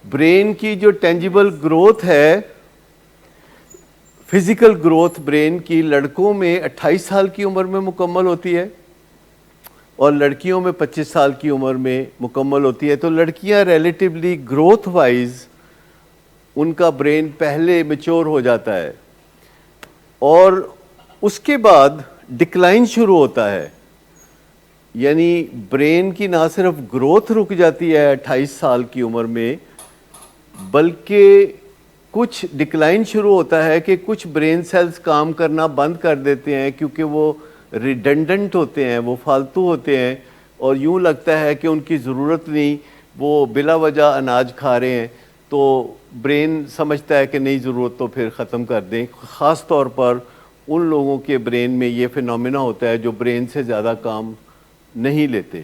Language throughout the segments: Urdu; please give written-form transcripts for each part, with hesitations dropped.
برین کی جو ٹینجیبل گروتھ ہے، فزیکل گروتھ برین کی لڑکوں میں 28 سال کی عمر میں مکمل ہوتی ہے اور لڑکیوں میں 25 سال کی عمر میں مکمل ہوتی ہے. تو لڑکیاں ریلیٹیولی گروتھ وائز ان کا برین پہلے میچور ہو جاتا ہے اور اس کے بعد ڈکلائن شروع ہوتا ہے. یعنی برین کی نہ صرف گروتھ رک جاتی ہے 28 سال کی عمر میں، بلکہ کچھ ڈکلائن شروع ہوتا ہے کہ کچھ برین سیلز کام کرنا بند کر دیتے ہیں کیونکہ وہ ریڈنڈنٹ ہوتے ہیں، وہ فالتو ہوتے ہیں اور یوں لگتا ہے کہ ان کی ضرورت نہیں، وہ بلا وجہ اناج کھا رہے ہیں. تو برین سمجھتا ہے کہ نہیں ضرورت تو پھر ختم کر دیں. خاص طور پر ان لوگوں کے برین میں یہ فینومینا ہوتا ہے جو برین سے زیادہ کام نہیں لیتے،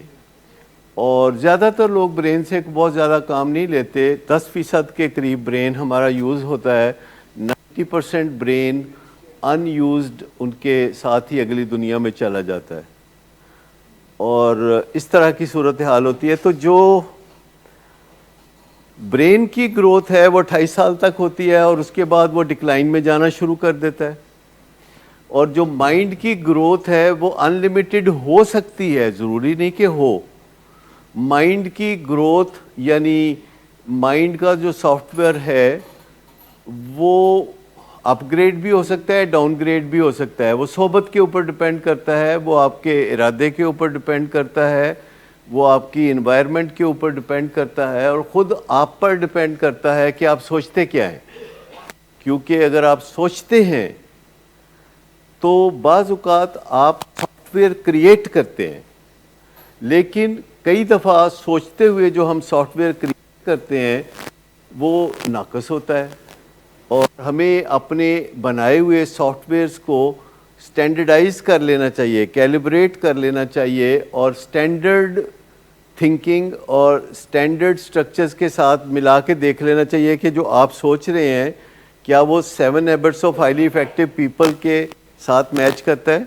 اور زیادہ تر لوگ برین سے بہت زیادہ کام نہیں لیتے. 10% کے قریب برین ہمارا یوز ہوتا ہے، 90% برین ان یوزڈ ان کے ساتھ ہی اگلی دنیا میں چلا جاتا ہے، اور اس طرح کی صورتحال ہوتی ہے. تو جو برین کی گروتھ ہے وہ 28 سال تک ہوتی ہے اور اس کے بعد وہ ڈکلائن میں جانا شروع کر دیتا ہے. اور جو مائنڈ کی گروتھ ہے وہ ان لمیٹڈ ہو سکتی ہے، ضروری نہیں کہ ہو. مائنڈ کی گروتھ یعنی مائنڈ کا جو سافٹ ویئر ہے وہ اپ گریڈ بھی ہو سکتا ہے، ڈاؤن گریڈ بھی ہو سکتا ہے. وہ صحبت کے اوپر ڈیپینڈ کرتا ہے، وہ آپ کے ارادے کے اوپر ڈیپینڈ کرتا ہے، وہ آپ کی انوائرمنٹ کے اوپر ڈیپینڈ کرتا ہے، اور خود آپ پر ڈیپینڈ کرتا ہے کہ آپ سوچتے کیا ہیں. کیونکہ اگر آپ سوچتے ہیں تو بعض اوقات آپ سافٹ ویئر کریٹ کرتے ہیں، لیکن کئی دفعہ سوچتے ہوئے جو ہم سافٹ ویئر کریٹ کرتے ہیں وہ ناقص ہوتا ہے. اور ہمیں اپنے بنائے ہوئے سافٹ ویئرز کو سٹینڈرڈائز کر لینا چاہیے، کیلیبریٹ کر لینا چاہیے، اور سٹینڈرڈ تھنکنگ اور سٹینڈرڈ سٹرکچرز کے ساتھ ملا کے دیکھ لینا چاہیے کہ جو آپ سوچ رہے ہیں کیا وہ 7 habits of highly effective people کے ساتھ میچ کرتا ہے،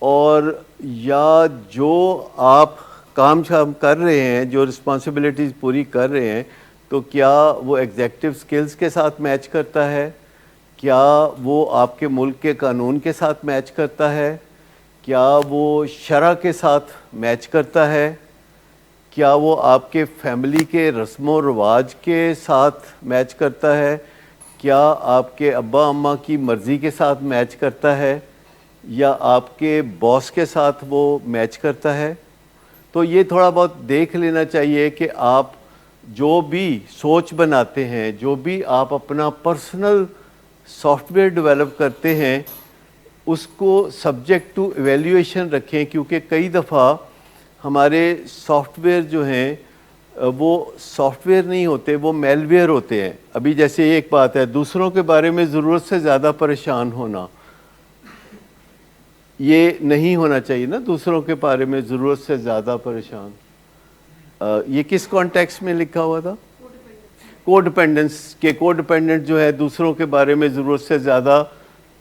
اور یا جو آپ کام شام کر رہے ہیں، جو رسپانسبلٹیز پوری کر رہے ہیں، تو کیا وہ ایگزیکٹو سکلز کے ساتھ میچ کرتا ہے، کیا وہ آپ کے ملک کے قانون کے ساتھ میچ کرتا ہے، کیا وہ شرع کے ساتھ میچ کرتا ہے، کیا وہ آپ کے فیملی کے رسم و رواج کے ساتھ میچ کرتا ہے، کیا آپ کے ابا اماں کی مرضی کے ساتھ میچ کرتا ہے، یا آپ کے باس کے ساتھ وہ میچ کرتا ہے. تو یہ تھوڑا بہت دیکھ لینا چاہیے کہ آپ جو بھی سوچ بناتے ہیں، جو بھی آپ اپنا پرسنل سافٹ ویئر ڈیولپ کرتے ہیں، اس کو سبجیکٹ ٹو ایویلیویشن رکھیں. کیونکہ کئی دفعہ ہمارے سافٹ ویئر جو ہیں وہ سافٹ ویئر نہیں ہوتے، وہ میل ویئر ہوتے ہیں. ابھی جیسے ایک بات ہے، دوسروں کے بارے میں ضرورت سے زیادہ پریشان ہونا، یہ نہیں ہونا چاہیے نا. دوسروں کے بارے میں ضرورت سے زیادہ پریشان، یہ کس کانٹیکسٹ میں لکھا ہوا تھا؟ کو ڈیپینڈنس، کہ کو ڈیپینڈنٹ جو ہے دوسروں کے بارے میں ضرورت سے زیادہ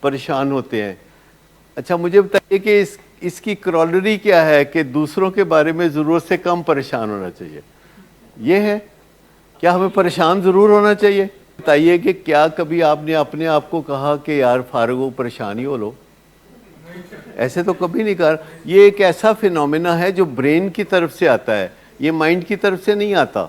پریشان ہوتے ہیں. اچھا مجھے بتائیے کہ اس کی کرالری کیا ہے کہ دوسروں کے بارے میں ضرورت سے کم پریشان ہونا چاہیے؟ یہ ہے. کیا ہمیں پریشان ضرور ہونا چاہیے؟ بتائیے کہ کیا کبھی آپ نے اپنے آپ کو کہا کہ یار فارغ ہو، پریشان ہی ہو لو؟ ایسے تو کبھی نہیں کہا. یہ ایک ایسا فینومینا ہے جو برین کی طرف سے آتا ہے، یہ مائنڈ کی طرف سے نہیں آتا.